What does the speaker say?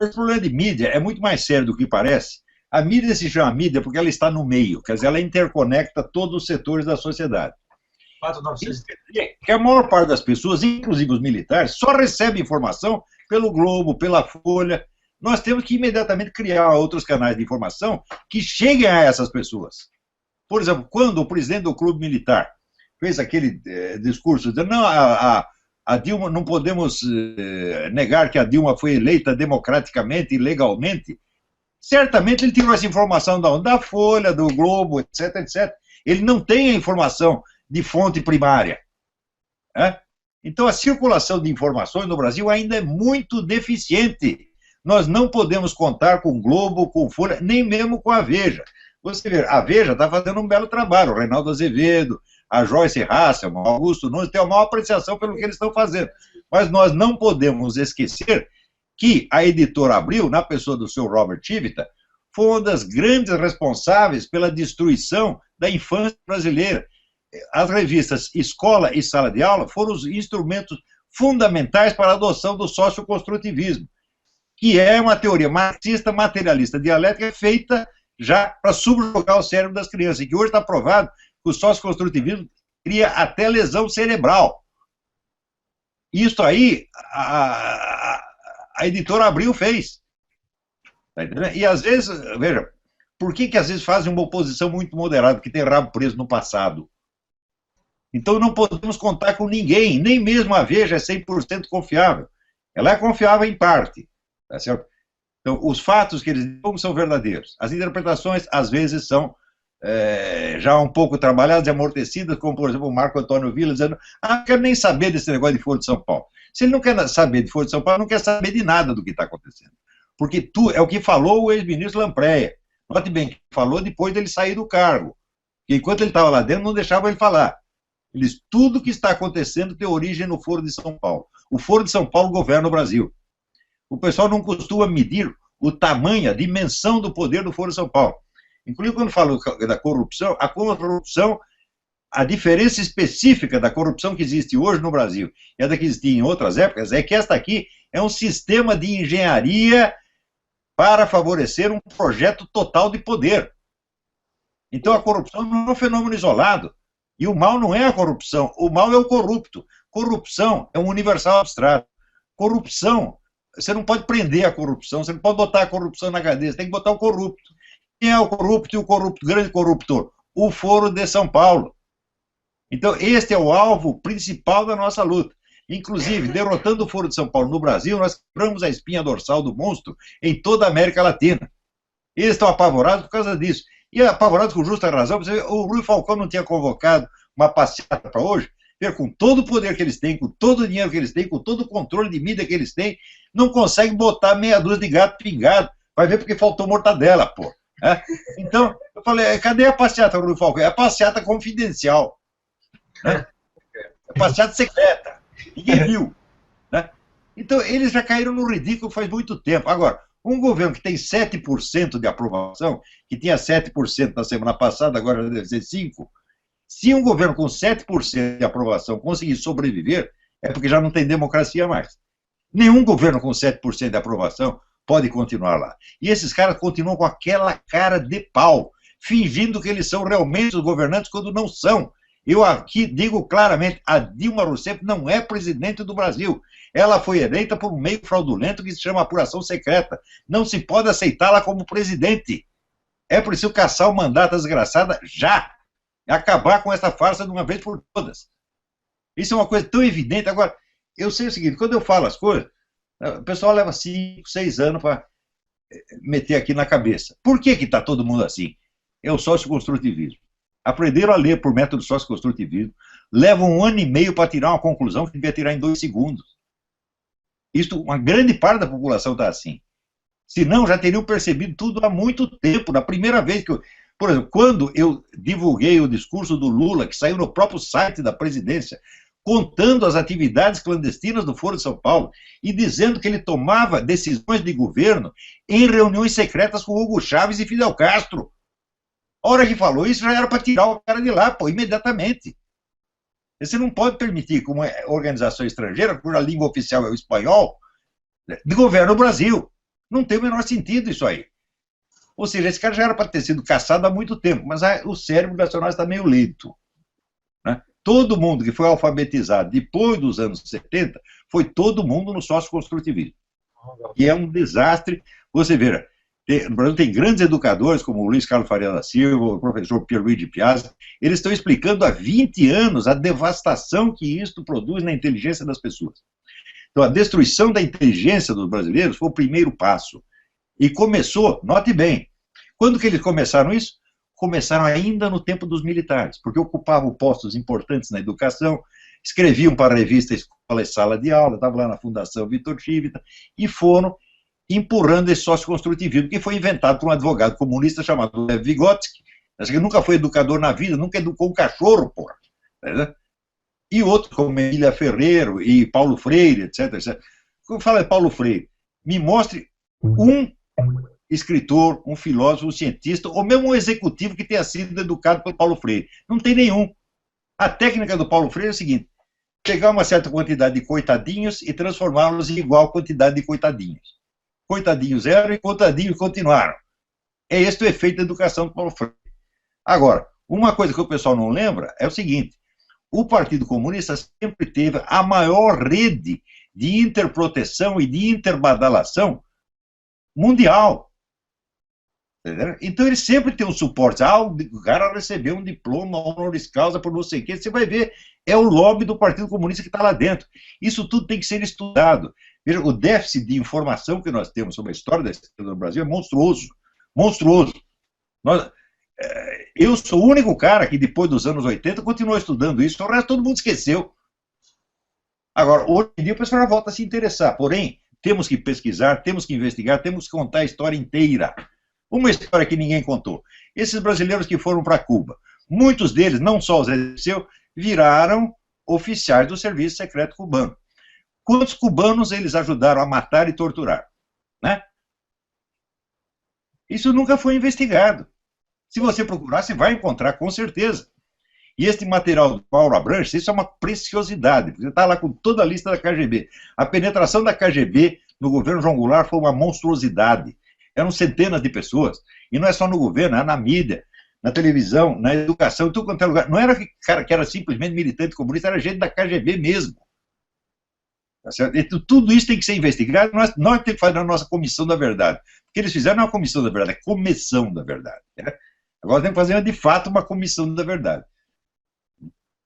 Esse problema de mídia é muito mais sério do que parece. A mídia se chama mídia porque ela está no meio, quer dizer, ela interconecta todos os setores da sociedade. Isso quer dizer que a maior parte das pessoas, inclusive os militares, só recebe informação pelo Globo, pela Folha. Nós temos que imediatamente criar outros canais de informação que cheguem a essas pessoas. Por exemplo, quando o presidente do clube militar fez aquele discurso dizendo não, a Dilma, não podemos negar que a Dilma foi eleita democraticamente e legalmente, certamente ele tirou essa informação da Folha, do Globo, etc, etc. Ele não tem a informação de fonte primária. Então, a circulação de informações no Brasil ainda é muito deficiente. Nós não podemos contar com o Globo, com Folha, nem mesmo com a Veja. Você vê, a Veja está fazendo um belo trabalho, o Reinaldo Azevedo, a Joyce Hasselman, o Augusto Nunes, têm uma maior apreciação pelo que eles estão fazendo. Mas nós não podemos esquecer que a editora Abril, na pessoa do seu Robert Chivita, foi uma das grandes responsáveis pela destruição da infância brasileira. As revistas Escola e Sala de Aula foram os instrumentos fundamentais para a adoção do socioconstrutivismo, que é uma teoria marxista, materialista, dialética, feita já para subjugar o cérebro das crianças, e que hoje está provado que o socioconstrutivismo cria até lesão cerebral. Isso aí a editora Abril fez. Tá entendendo? E às vezes, veja, por que às vezes fazem uma oposição muito moderada, porque tem rabo preso no passado? Então não podemos contar com ninguém, nem mesmo a Veja é 100% confiável. Ela é confiável em parte, tá certo? Então, os fatos que eles dizem são verdadeiros. As interpretações, às vezes, são já um pouco trabalhadas e amortecidas, como, por exemplo, o Marco Antônio Villa dizendo não quero nem saber desse negócio de Folha de São Paulo. Se ele não quer saber de Folha de São Paulo, não quer saber de nada do que está acontecendo. Porque é o que falou o ex-ministro Lampreia. Note bem, que falou depois dele sair do cargo. Que enquanto ele estava lá dentro, não deixava ele falar. Ele diz, tudo que está acontecendo tem origem no Foro de São Paulo. O Foro de São Paulo governa o Brasil. O pessoal não costuma medir o tamanho, a dimensão do poder do Foro de São Paulo. Inclusive, quando falo da corrupção, a diferença específica da corrupção que existe hoje no Brasil e a da que existia em outras épocas é que esta aqui é um sistema de engenharia para favorecer um projeto total de poder. Então, a corrupção não é um fenômeno isolado. E o mal não é a corrupção, o mal é o corrupto. Corrupção é um universal abstrato. Corrupção, você não pode prender a corrupção, você não pode botar a corrupção na cadeia, você tem que botar o corrupto. Quem é o corrupto e o grande corruptor? O Foro de São Paulo. Então, este é o alvo principal da nossa luta. Inclusive, derrotando o Foro de São Paulo no Brasil, nós quebramos a espinha dorsal do monstro em toda a América Latina. Eles estão apavorados por causa disso. E apavorados com justa razão, o Rui Falcão não tinha convocado uma passeata para hoje, com todo o poder que eles têm, com todo o dinheiro que eles têm, com todo o controle de mídia que eles têm, não conseguem botar meia dúzia de gato pingado. Vai ver porque faltou mortadela, pô. Então, eu falei, cadê a passeata, Rui Falcão? É a passeata confidencial. É a passeata secreta. Ninguém viu. Então, eles já caíram no ridículo faz muito tempo. Agora, um governo que tem 7% de aprovação, que tinha 7% na semana passada, agora deve ser 5%, se um governo com 7% de aprovação conseguir sobreviver, é porque já não tem democracia mais. Nenhum governo com 7% de aprovação pode continuar lá. E esses caras continuam com aquela cara de pau, fingindo que eles são realmente os governantes quando não são. Eu aqui digo claramente, a Dilma Rousseff não é presidente do Brasil. Ela foi eleita por um meio fraudulento que se chama apuração secreta. Não se pode aceitá-la como presidente. É preciso caçar o mandato desgraçada já. E acabar com essa farsa de uma vez por todas. Isso é uma coisa tão evidente. Agora, eu sei o seguinte, quando eu falo as coisas, o pessoal leva 5, 6 anos para meter aqui na cabeça. Por que está todo mundo assim? É o socioconstrutivismo. Aprenderam a ler por método socioconstrutivismo, levam 1 ano e meio para tirar uma conclusão que devia tirar em 2 segundos. Isso, uma grande parte da população está assim. Senão, já teriam percebido tudo há muito tempo. Na primeira vez que eu... Por exemplo, quando eu divulguei o discurso do Lula, que saiu no próprio site da presidência, contando as atividades clandestinas do Foro de São Paulo e dizendo que ele tomava decisões de governo em reuniões secretas com Hugo Chávez e Fidel Castro. A hora que falou isso, já era para tirar o cara de lá, pô, imediatamente. Você não pode permitir que uma organização estrangeira, cuja língua oficial é o espanhol, de governo o Brasil. Não tem o menor sentido isso aí. Ou seja, esse cara já era para ter sido caçado há muito tempo, mas o cérebro nacional está meio lento. Né? Todo mundo que foi alfabetizado depois dos anos 70 foi todo mundo no sócio-construtivismo. E é um desastre. Você vê, no Brasil tem grandes educadores, como o Luiz Carlos Faria da Silva, o professor Pierluigi Piazza, eles estão explicando há 20 anos a devastação que isto produz na inteligência das pessoas. Então, a destruição da inteligência dos brasileiros foi o primeiro passo. E começou, note bem, quando que eles começaram isso? Começaram ainda no tempo dos militares, porque ocupavam postos importantes na educação, escreviam para a revista Escola e Sala de Aula, estavam lá na Fundação Vitor Chivita, e foram empurrando esse sócio-construtivismo, que foi inventado por um advogado comunista chamado Lev Vygotsky, que nunca foi educador na vida, nunca educou um cachorro, porra. Né? E outros, como Emília Ferreiro e Paulo Freire, etc, etc. Quando fala de Paulo Freire, me mostre um escritor, um filósofo, um cientista, ou mesmo um executivo que tenha sido educado pelo Paulo Freire. Não tem nenhum. A técnica do Paulo Freire é o seguinte: pegar uma certa quantidade de coitadinhos e transformá-los em igual quantidade de coitadinhos. Coitadinhos eram e coitadinhos continuaram. É esse o efeito da educação do Paulo Freire. Agora, uma coisa que o pessoal não lembra é o seguinte: o Partido Comunista sempre teve a maior rede de interproteção e de interbadalação mundial. Entendeu? Então ele sempre tem um suporte. O cara recebeu um diploma honoris causa por não sei o quê. Você vai ver, é o lobby do Partido Comunista que está lá dentro. Isso tudo tem que ser estudado. Veja, o déficit de informação que nós temos sobre a história da esquerda no Brasil é monstruoso. Monstruoso. Eu sou o único cara que, depois dos anos 80, continuou estudando isso, o resto todo mundo esqueceu. Agora, hoje em dia, o pessoal já volta a se interessar. Porém, temos que pesquisar, temos que investigar, temos que contar a história inteira. Uma história que ninguém contou. Esses brasileiros que foram para Cuba, muitos deles, não só os Zé, viraram oficiais do serviço secreto cubano. Quantos cubanos eles ajudaram a matar e torturar? Né? Isso nunca foi investigado. Se você procurar, você vai encontrar, com certeza. E este material do Paulo Abranches, isso é uma preciosidade, porque está lá com toda a lista da KGB. A penetração da KGB no governo João Goulart foi uma monstruosidade. Eram centenas de pessoas. E não é só no governo, é na mídia, na televisão, na educação, em tudo quanto é lugar. Não era cara que era simplesmente militante comunista, era gente da KGB mesmo. Tá certo? E tudo isso tem que ser investigado. Nós temos que fazer a nossa comissão da verdade. O que eles fizeram não é uma comissão da verdade, é comissão da verdade. Né? Agora tem que fazer, de fato, uma comissão da verdade.